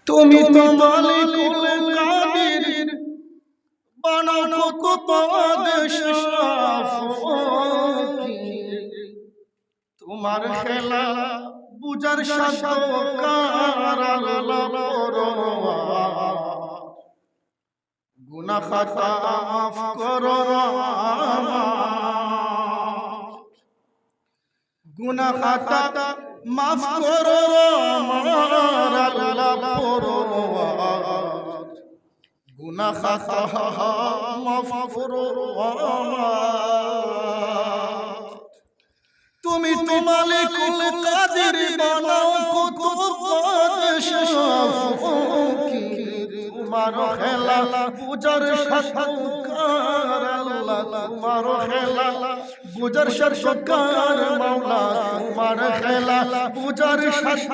তুমি তো মালিকুল কাদির বানাও কত বাদশাহ তোমার খেলা বুঝার সাধ্য কার আল্লাহ পরওয়ার গুনাহ খাতা মাফ করো গুনাহ খাতা মাফ করো আমার আল্লাহ পরওয়ার গুনাহ খাতা মাফ করো আমার তুমি তো মালিকুল কাদির বানাও কত বাদশাহ তোমার খেলা বুঝার সাধ্য কার আল্লাহ তোমার খেলা বুঝার সাধ্য কার মাওলা তোমার খেলা বুঝার সাধ্য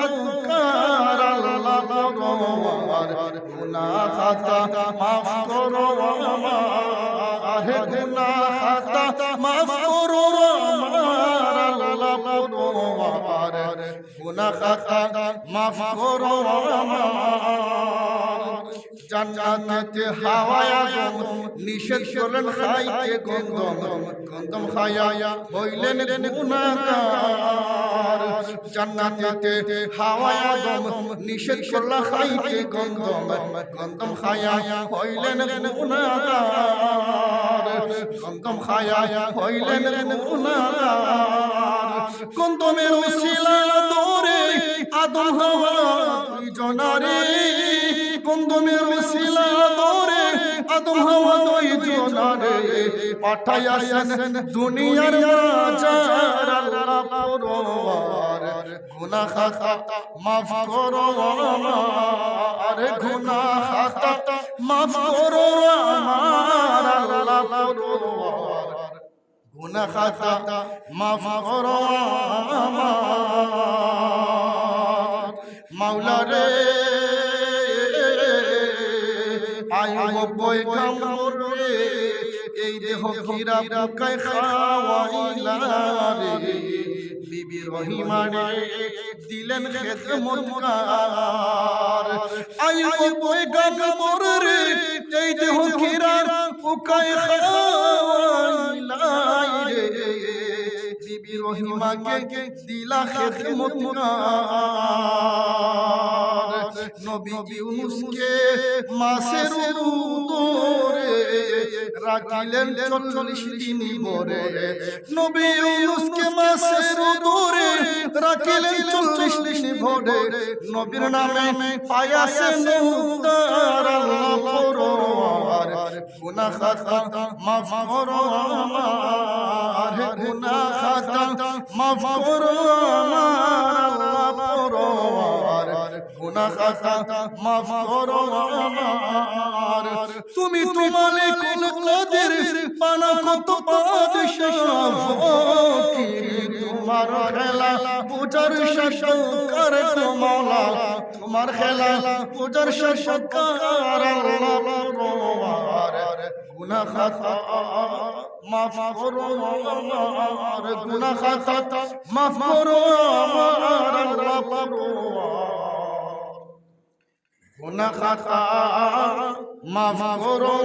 কার আল্লাহ পরওয়ার গুনাহ খাতা মাফ করো আমার গুনাহ খাতা মাফ করো আমার আল্লাহ পরওয়ার গুনাহ খাতা মাফ করো আমার জান্নাতে হাওয়ায় আদম নিষেধ করলেন খাইতে গন্ধম গন্ধম খায়া হইলেন গুনাহগার জান্নাতে হাওয়ায় আদম নিষেধ করলেন খাইতে গন্ধম গন্ধম খায়া হইলেন গুনাহগার গন্ধম খায়া হইলেন গুনাহগার গন্ধমের উসিলা দরে আদম হাওয়া দুইজনারে গন্ধমের উসিলা দরে আদম হাওয়া দুইজনারে পাঠাইয়াছেন দুনিয়ার মাঝার আল্লাহ পরওয়ার গুনাহ খাতা মাফ করো আমার গুনাহ খাতা মাফ করো আমার আল্লাহ পরওয়ার গুনাহ খাতা মাফ করো আমার মাওলা রে আয়ুব পয়গম্বর রে এই দেহ কিরা বুকায় খাওয়াইলা রে বিবি রহিমা রে দিলেন খেদমতগার আয়ুব পয়গম্বর রে এই দেহ কিরা বুকায় খাওয়াইলা রে বিবি রহিমাকে দিলা খেদমতগার নবী ইউনূসকে মাছের উদরে রাখিলেন ৪০ দিন ভরে নবী ইউনূসকে মাছের উদরে রাখিলেন ৪০ দিন ভরে নবীর নামে পায়াছেন উদ্ধার আল্লাহ পরওয়ার গুনাহ খাতা মাফ করো আমার গুনাহ খাতা মাফ করো আমার আল্লাহ পরওয়ার গুনাহ খাতা মাফ করো আমার তুমি তো মালিকুল কাদির বানাও কত বাদশাহ তোমার খেলা বুঝার সাধ্য কার মাওলা তোমার খেলা বুঝার সাধ্য কার আল্লাহ পরওয়ার গুনাহ খাতা মাফ করো আমার গুনাহ খাতা মাফ করো আমার আল্লাহ পরওয়ার গুনাহ খাতা মাফ করো